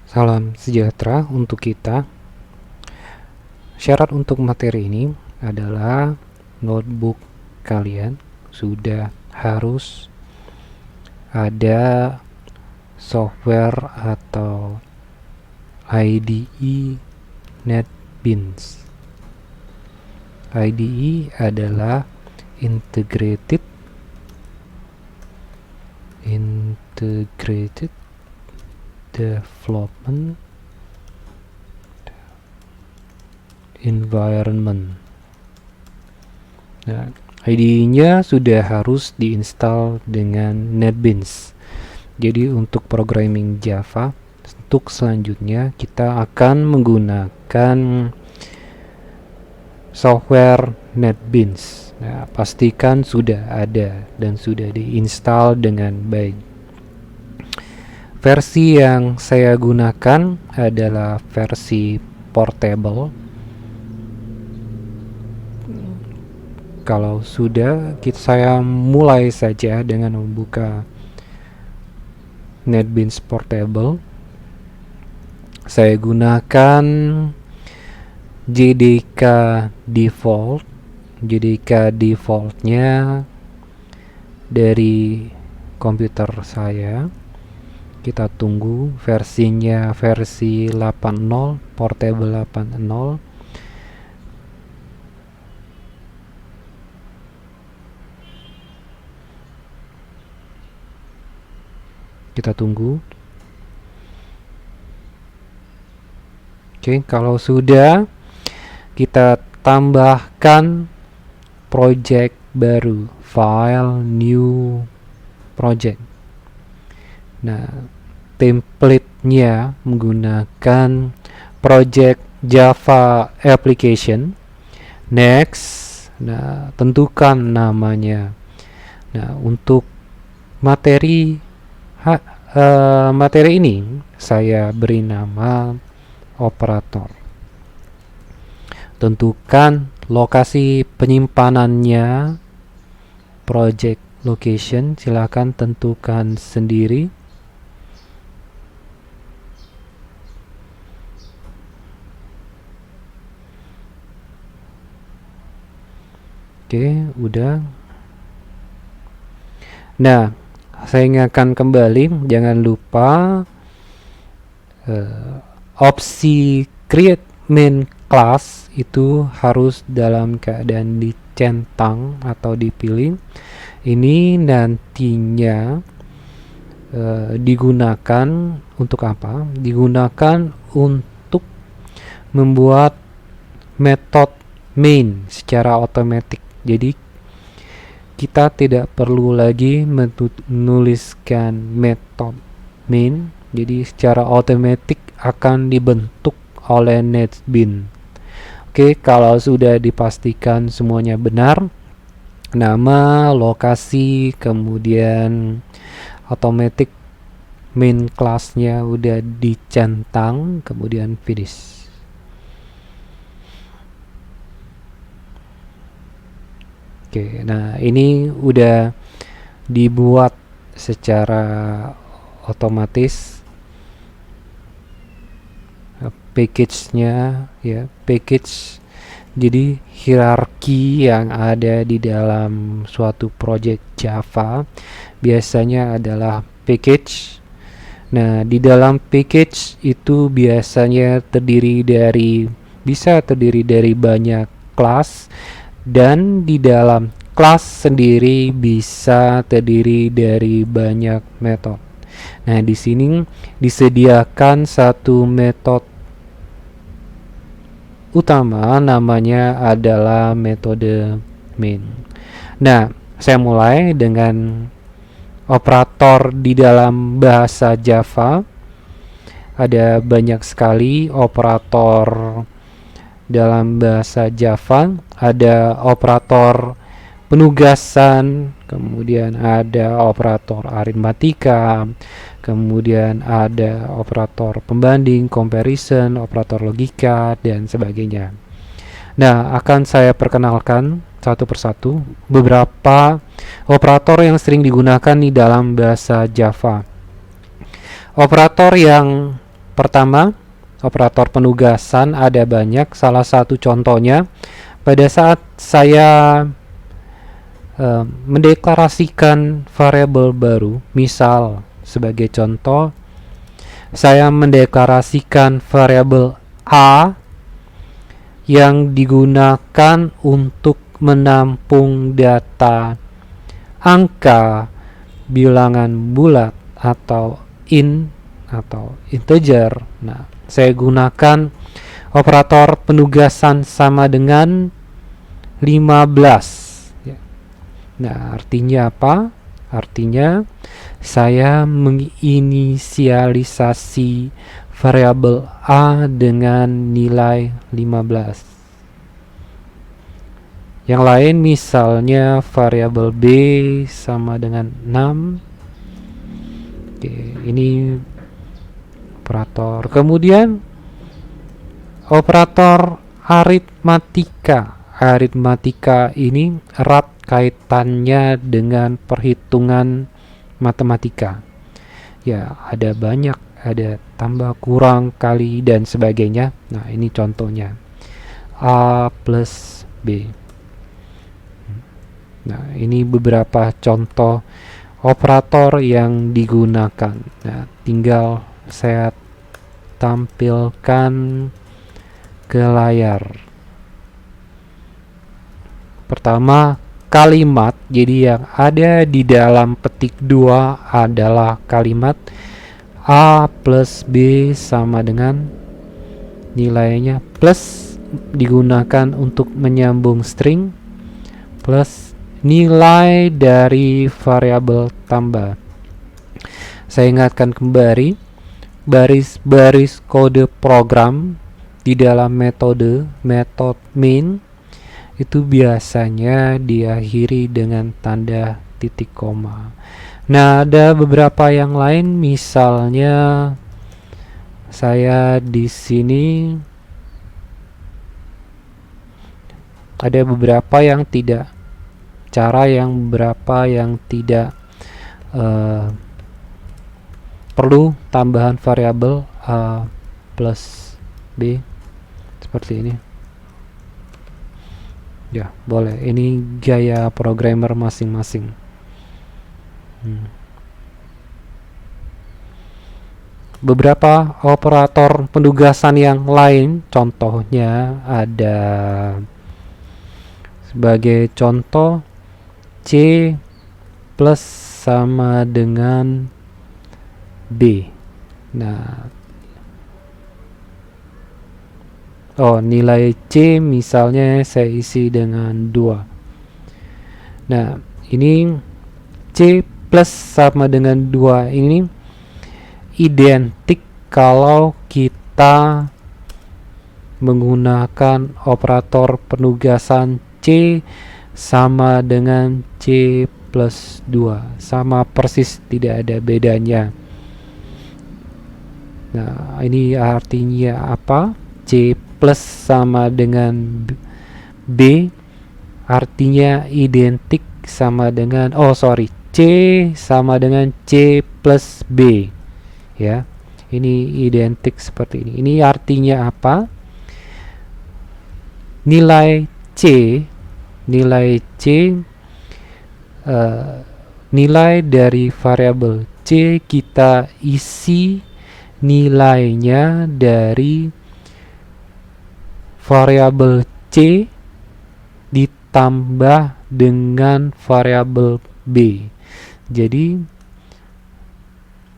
Salam sejahtera untuk kita. Syarat untuk materi ini adalah notebook kalian sudah harus ada software atau IDE NetBeans. IDE adalah Integrated Development Environment. Nah, IDE-nya sudah harus diinstal dengan NetBeans. Jadi untuk programming Java, untuk selanjutnya kita akan menggunakan software NetBeans. Nah, pastikan sudah ada dan sudah diinstal dengan baik. Versi yang saya gunakan adalah versi portable. Kalau sudah, saya mulai saja dengan membuka NetBeans Portable. Saya gunakan JDK default. JDK defaultnya dari komputer saya. Kita tunggu versinya versi 8.0, Portable 8.0. Kita tunggu. Oke, kalau sudah, kita tambahkan project baru, file new project. Nah, template-nya menggunakan project Java application. Next. Nah, tentukan namanya. Nah, untuk materi ini saya beri nama operator. Tentukan lokasi penyimpanannya, project location, silakan tentukan sendiri. Oke, udah. Nah, saya ingatkan kembali, jangan lupa opsi create main class itu harus dalam keadaan dicentang atau dipilih. Ini nantinya digunakan untuk apa? Digunakan untuk membuat metode main secara otomatis. Jadi kita tidak perlu lagi menuliskan metode main, jadi secara otomatis akan dibentuk oleh NetBeans. Oke, kalau sudah dipastikan semuanya benar, nama, lokasi, kemudian otomatis main class-nya udah dicentang, kemudian finish. Oke, nah ini udah dibuat secara otomatis package-nya ya, package. Jadi hierarki yang ada di dalam suatu project Java biasanya adalah package. Nah, di dalam package itu biasanya bisa terdiri dari banyak kelas, dan di dalam kelas sendiri bisa terdiri dari banyak metode. Nah, di sini disediakan satu metode utama, namanya adalah metode main. Nah, saya mulai dengan operator di dalam bahasa Java. Ada banyak sekali operator dalam bahasa Java. Ada operator penugasan, kemudian ada operator aritmatika, kemudian ada operator pembanding, comparison, operator logika, dan sebagainya. Nah, akan saya perkenalkan satu persatu beberapa operator yang sering digunakan di dalam bahasa Java. Operator yang Pertama, operator penugasan ada banyak. Salah satu contohnya pada saat saya mendeklarasikan variabel baru. Misal sebagai contoh, saya mendeklarasikan variabel A yang digunakan untuk menampung data angka bilangan bulat atau int atau integer. Nah, saya gunakan operator penugasan sama dengan 15. Nah, artinya apa? Artinya saya menginisialisasi variabel A dengan nilai 15. Yang lain misalnya variabel B sama dengan 6. Oke, ini operator. Kemudian operator aritmatika. Aritmatika ini erat kaitannya dengan perhitungan matematika. Ya, ada banyak, ada tambah, kurang, kali, dan sebagainya. Nah, ini contohnya. A plus B. Nah, ini beberapa contoh operator yang digunakan. Nah, tinggal saya tampilkan ke layar. Pertama, kalimat. Jadi yang ada di dalam petik 2 adalah kalimat A plus B sama dengan nilainya plus digunakan untuk menyambung string plus nilai dari variabel tambah. Saya ingatkan kembali, baris-baris kode program di dalam metode main itu biasanya diakhiri dengan tanda titik koma. Nah, ada beberapa yang lain, misalnya saya di sini ada beberapa yang tidak, beberapa yang tidak perlu tambahan variabel A plus B seperti ini. Ya, boleh. Ini gaya programmer masing-masing. Beberapa operator penugasan yang lain, contohnya ada sebagai contoh C plus sama dengan B. Nah, nilai C misalnya saya isi dengan 2. Nah, ini C plus sama dengan 2 ini identik kalau kita menggunakan operator penugasan C sama dengan C plus 2. Sama persis, tidak ada bedanya. Nah, ini artinya apa? C plus sama dengan B artinya identik sama dengan C sama dengan C plus B. Ya, ini identik seperti ini. Ini artinya apa? Nilai C nilai dari variabel C kita isi nilainya dari variabel C ditambah dengan variabel B. Jadi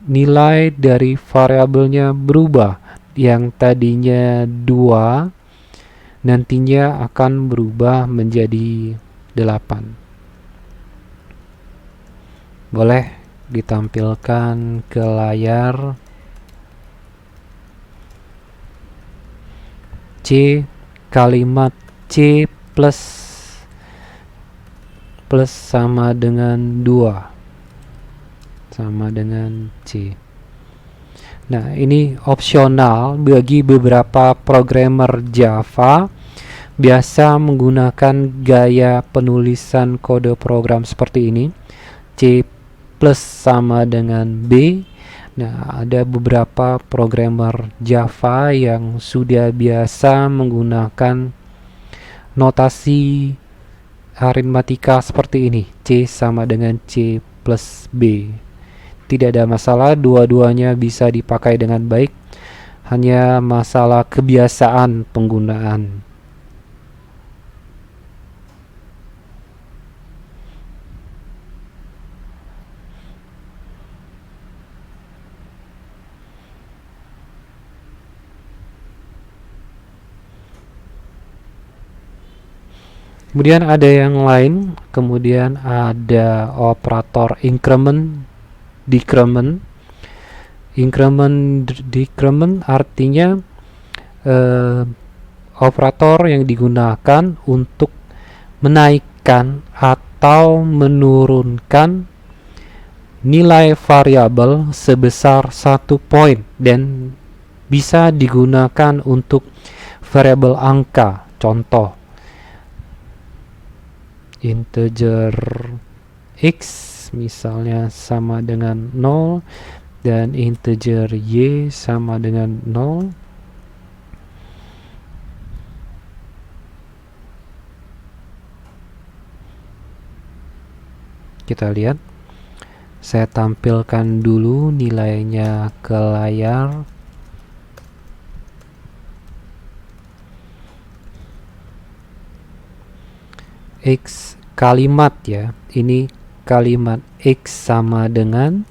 nilai dari variabelnya berubah. Yang tadinya 2 nantinya akan berubah menjadi 8. Boleh ditampilkan ke layar. C kalimat C plus sama dengan 2 sama dengan C. Nah, ini opsional bagi beberapa programmer Java biasa menggunakan gaya penulisan kode program seperti ini. C plus sama dengan B Nah, ada beberapa programmer Java yang sudah biasa menggunakan notasi aritmatika seperti ini, C sama dengan C plus B. Tidak ada masalah, dua-duanya bisa dipakai dengan baik, hanya masalah kebiasaan penggunaan. Kemudian ada yang lain, kemudian ada operator increment, decrement. Increment, decrement artinya operator yang digunakan untuk menaikkan atau menurunkan nilai variabel sebesar 1 poin dan bisa digunakan untuk variabel angka. Contoh, integer x misalnya sama dengan 0 dan integer y sama dengan 0. Kita lihat, saya tampilkan dulu nilainya ke layar. X kalimat ya, ini kalimat x sama dengan,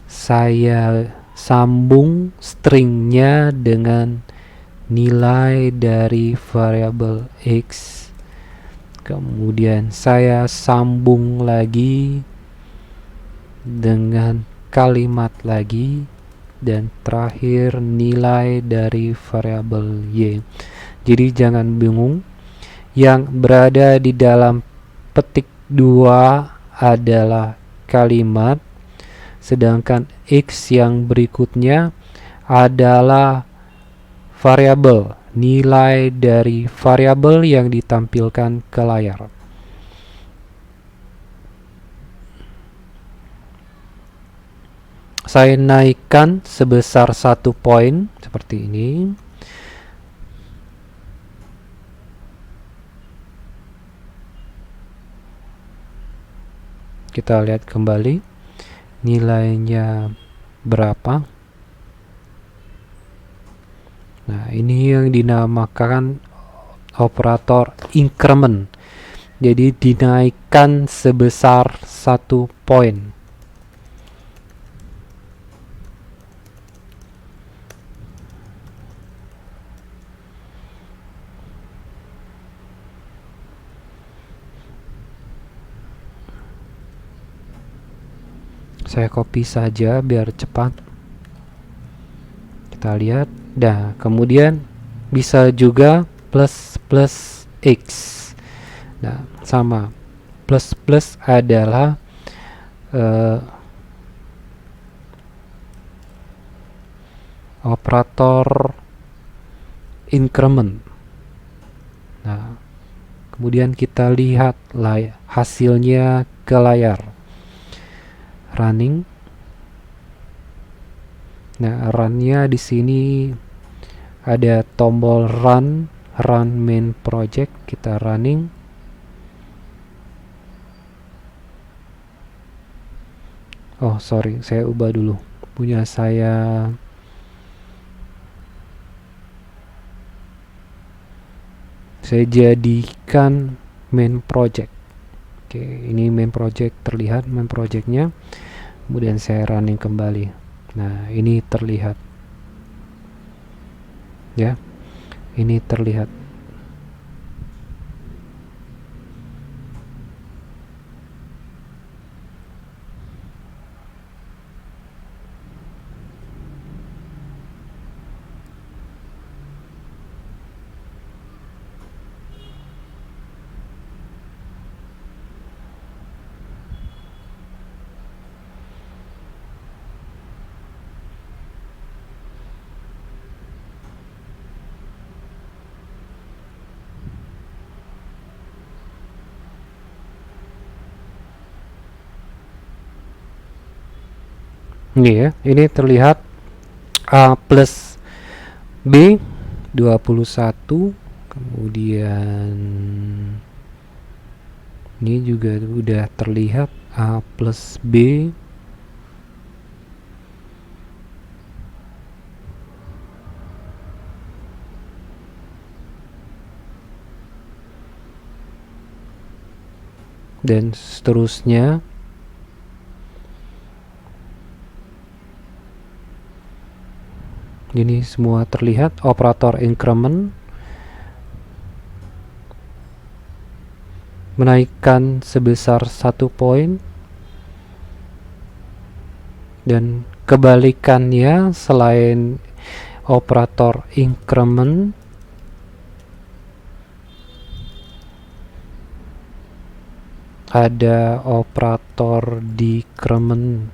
saya sambung stringnya dengan nilai dari variabel x, kemudian saya sambung lagi dengan kalimat lagi, dan terakhir nilai dari variabel y. Jadi jangan bingung, yang berada di dalam petik 2 adalah kalimat, sedangkan x yang berikutnya adalah variabel, nilai dari variabel yang ditampilkan ke layar. Saya naikkan sebesar 1 poin seperti ini. Kita lihat kembali nilainya berapa. Nah, ini yang dinamakan operator increment. Jadi dinaikkan sebesar 1 poin. Saya copy saja biar cepat. Kita lihat. Nah, kemudian bisa juga plus plus x. Nah, sama. Plus plus adalah operator increment. Nah, kemudian kita lihat hasilnya ke layar. Running. Nah, runnya di sini ada tombol run main project. Kita running. Oh sorry, saya ubah dulu. Punya saya jadikan main project. Oke, ini main project, terlihat main projectnya. Kemudian saya running kembali. Nah, ini terlihat ya, ini terlihat. Ini ya, ini terlihat A plus B 21, kemudian ini juga udah terlihat A plus B, dan seterusnya. Ini semua terlihat operator increment menaikkan sebesar 1 poin, dan kebalikannya selain operator increment ada operator decrement.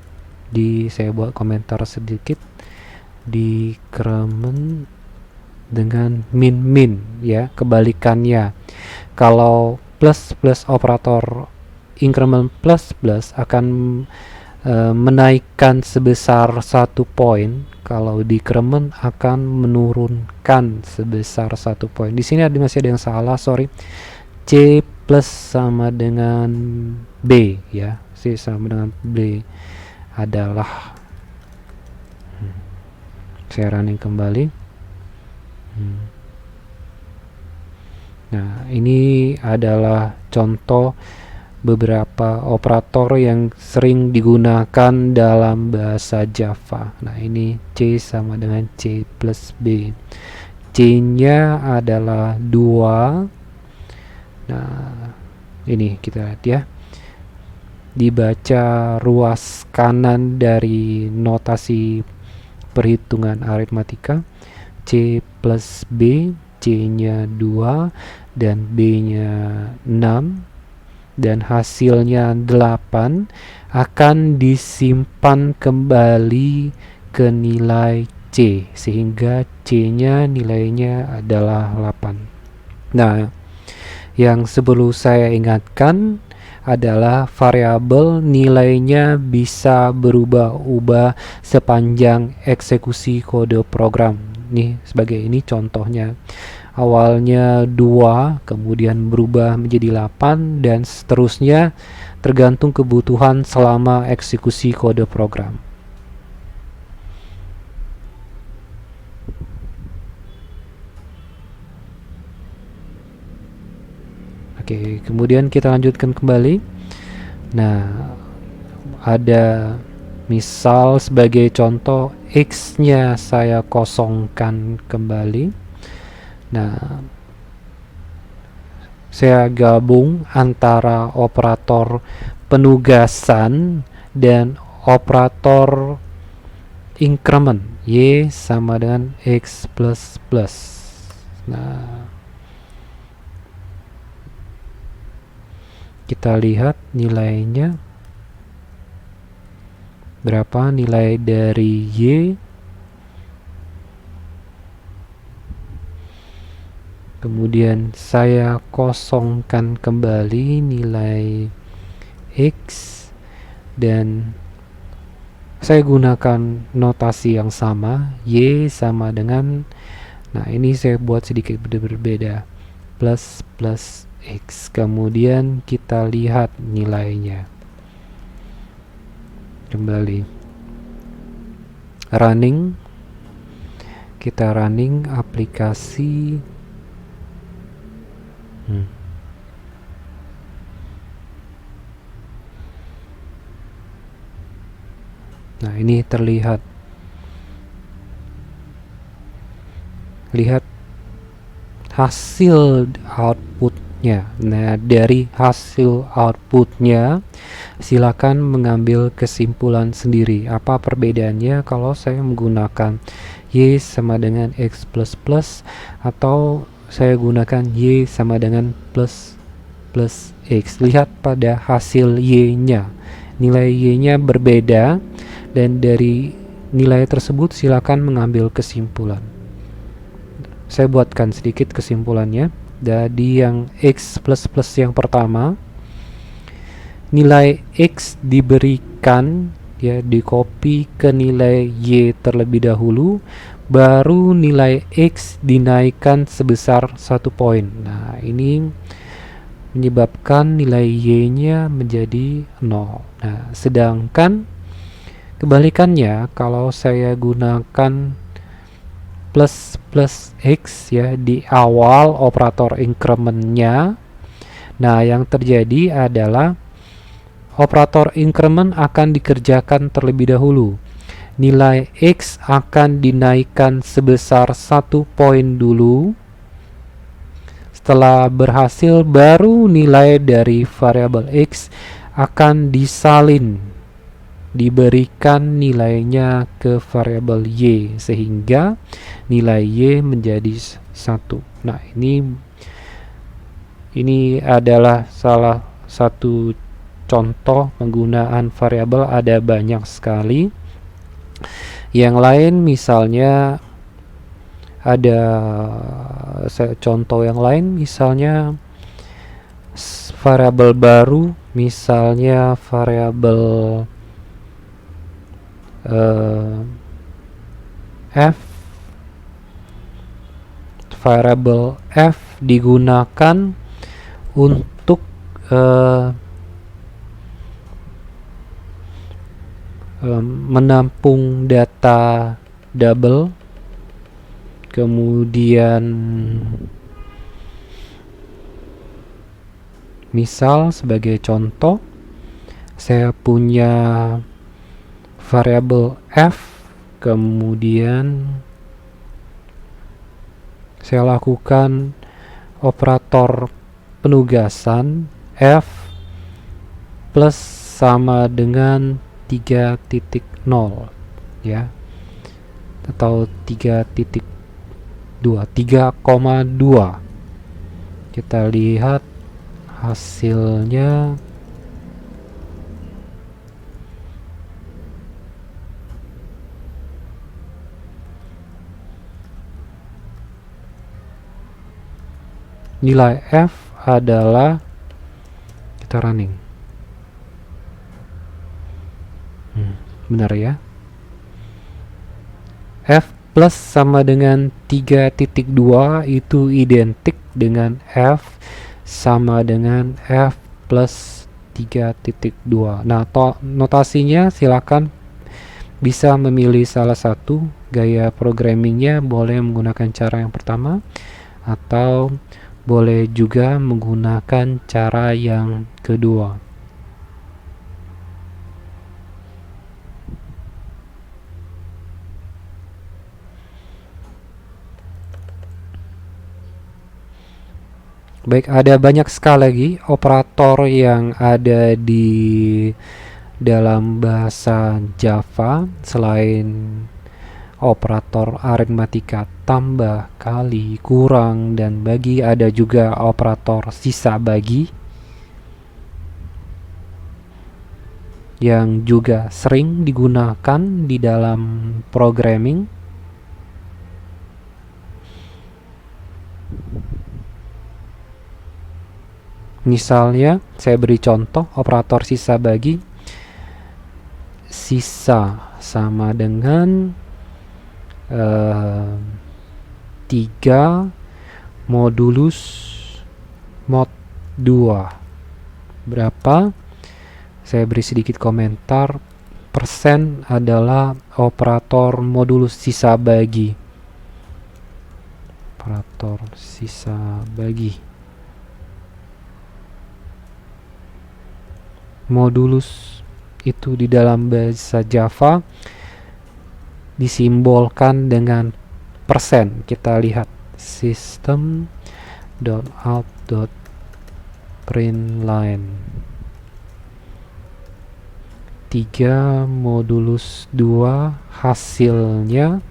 Saya buat komentar sedikit, decrement dengan min ya, kebalikannya. Kalau plus operator increment plus akan menaikkan sebesar 1 poin, kalau decrement akan menurunkan sebesar 1 poin. Di sini masih ada yang salah, sorry. C plus sama dengan B ya, C sama dengan B adalah saya running kembali. Nah, ini adalah contoh beberapa operator yang sering digunakan dalam bahasa Java. Nah, ini C sama dengan C plus B. C-nya adalah 2. Nah, ini kita lihat ya. Dibaca ruas kanan dari notasi perhitungan aritmatika, C plus B, C-nya 2 dan B-nya 6, dan hasilnya 8 akan disimpan kembali ke nilai C, sehingga C-nya nilainya adalah 8. Nah, yang perlu saya ingatkan adalah variabel nilainya bisa berubah-ubah sepanjang eksekusi kode program. Nih, sebagai ini contohnya. Awalnya 2, kemudian berubah menjadi 8, dan seterusnya tergantung kebutuhan selama eksekusi kode program. Oke, kemudian kita lanjutkan kembali. Nah, ada misal sebagai contoh X-nya saya kosongkan kembali. Nah, saya gabung antara operator penugasan dan operator increment, Y sama dengan X plus plus. Nah, kita lihat nilainya berapa, nilai dari Y, kemudian saya kosongkan kembali nilai X, dan saya gunakan notasi yang sama, Y sama dengan, nah ini saya buat sedikit berbeda, plus plus X. Kemudian kita lihat nilainya kembali, running, kita running aplikasi. Nah, ini terlihat, lihat hasil outputnya. Nah, dari hasil outputnya silakan mengambil kesimpulan sendiri. Apa perbedaannya kalau saya menggunakan Y sama dengan X plus plus, atau saya gunakan Y sama dengan plus plus X. Lihat pada hasil Y-nya, nilai Y-nya berbeda, dan dari nilai tersebut silakan mengambil kesimpulan. Saya buatkan sedikit kesimpulannya. Jadi yang X plus plus yang pertama, nilai X diberikan ya, di copy ke nilai Y terlebih dahulu, baru nilai X dinaikkan sebesar 1 poin. Nah, ini menyebabkan nilai Y-nya menjadi 0. Nah, sedangkan kebalikannya, kalau saya gunakan plus plus X ya di awal operator increment-nya, nah yang terjadi adalah operator increment akan dikerjakan terlebih dahulu. Nilai X akan dinaikkan sebesar 1 poin dulu. Setelah berhasil, baru nilai dari variabel X akan disalin, diberikan nilainya ke variabel Y, sehingga nilai Y menjadi 1. Nah, ini adalah salah satu contoh penggunaan variabel, ada banyak sekali. Yang lain misalnya ada contoh yang lain, misalnya variabel baru, misalnya variabel F. Variabel F digunakan untuk menampung data double. Kemudian misal sebagai contoh, saya punya variabel F, kemudian saya lakukan operator penugasan F plus sama dengan 3.0 ya, atau 3.2. Kita lihat hasilnya. Nilai F adalah, kita running, benar ya, F plus sama dengan 3.2 itu identik dengan F sama dengan F plus 3.2. Nah, notasinya silakan bisa memilih salah satu. Gaya programmingnya boleh menggunakan cara yang pertama, atau boleh juga menggunakan cara yang kedua. Baik, ada banyak sekali lagi operator yang ada di dalam bahasa Java selain operator aritmatika tambah, kali, kurang, dan bagi. Ada juga operator sisa bagi yang juga sering digunakan di dalam programming. Misalnya, saya beri contoh operator sisa bagi. Sisa sama dengan 3 modulus mod 2. Berapa? Saya beri sedikit komentar. Persen adalah operator modulus sisa bagi. Operator sisa bagi. Modulus itu di dalam bahasa Java disimbolkan dengan persen. Kita lihat system.out.println 3 modulus 2, hasilnya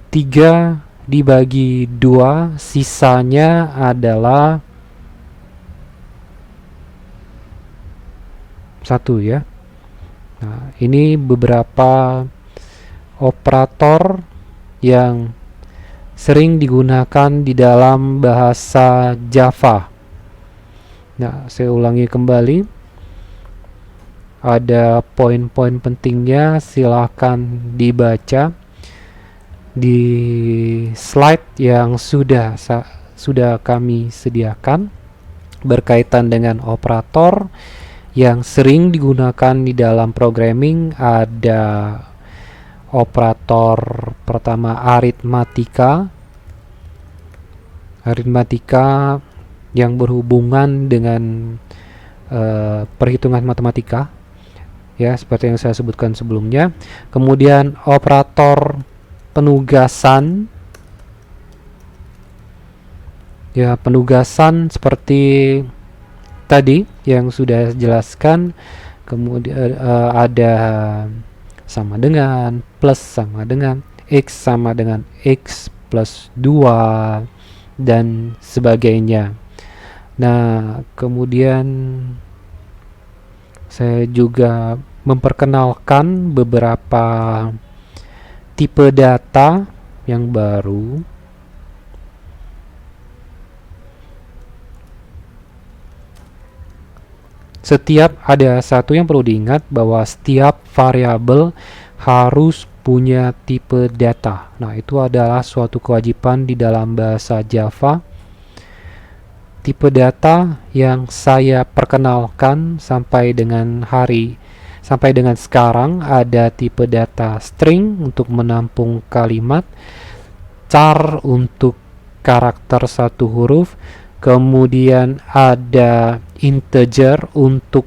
tiga dibagi 2, sisanya adalah 1 ya. Nah, ini beberapa operator yang sering digunakan di dalam bahasa Java. Nah, saya ulangi kembali. Ada poin-poin pentingnya, silakan dibaca di slide yang sudah kami sediakan berkaitan dengan operator yang sering digunakan di dalam programming. Ada operator pertama aritmatika yang berhubungan dengan perhitungan matematika, ya, seperti yang saya sebutkan sebelumnya. Kemudian operator penugasan, ya, penugasan seperti tadi yang sudah jelaskan. Kemudian ada sama dengan, plus sama dengan, X sama dengan X plus 2 dan sebagainya. Nah, kemudian saya juga memperkenalkan beberapa tipe data yang baru. Ada satu yang perlu diingat, bahwa setiap variabel harus punya tipe data. Nah, itu adalah suatu kewajiban di dalam bahasa Java. Tipe data yang saya perkenalkan sampai dengan sekarang ada tipe data string untuk menampung kalimat, char untuk karakter satu huruf, kemudian ada integer untuk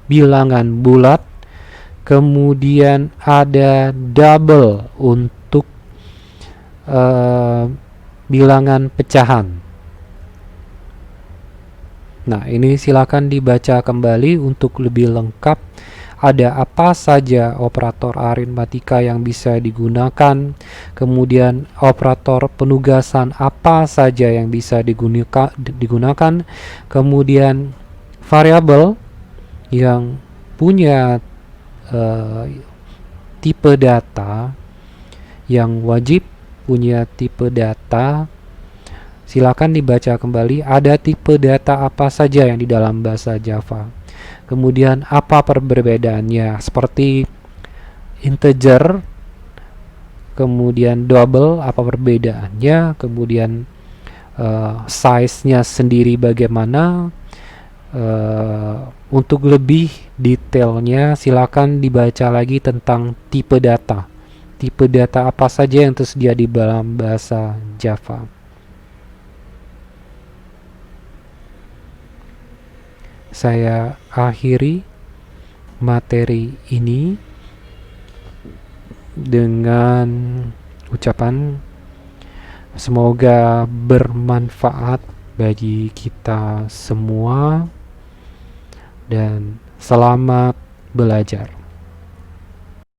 bilangan bulat, kemudian ada double untuk bilangan pecahan. Nah, ini silakan dibaca kembali untuk lebih lengkap. Ada apa saja operator aritmatika yang bisa digunakan, kemudian operator penugasan apa saja yang bisa digunakan, kemudian variabel yang punya tipe data, yang wajib punya tipe data. Silakan dibaca kembali, ada tipe data apa saja yang di dalam bahasa Java. Kemudian apa perbedaannya, seperti integer, kemudian double, apa perbedaannya, kemudian size-nya sendiri bagaimana. Untuk lebih detailnya silakan dibaca lagi tentang tipe data. Tipe data apa saja yang tersedia di dalam bahasa Java. Saya akhiri materi ini dengan ucapan semoga bermanfaat bagi kita semua dan selamat belajar.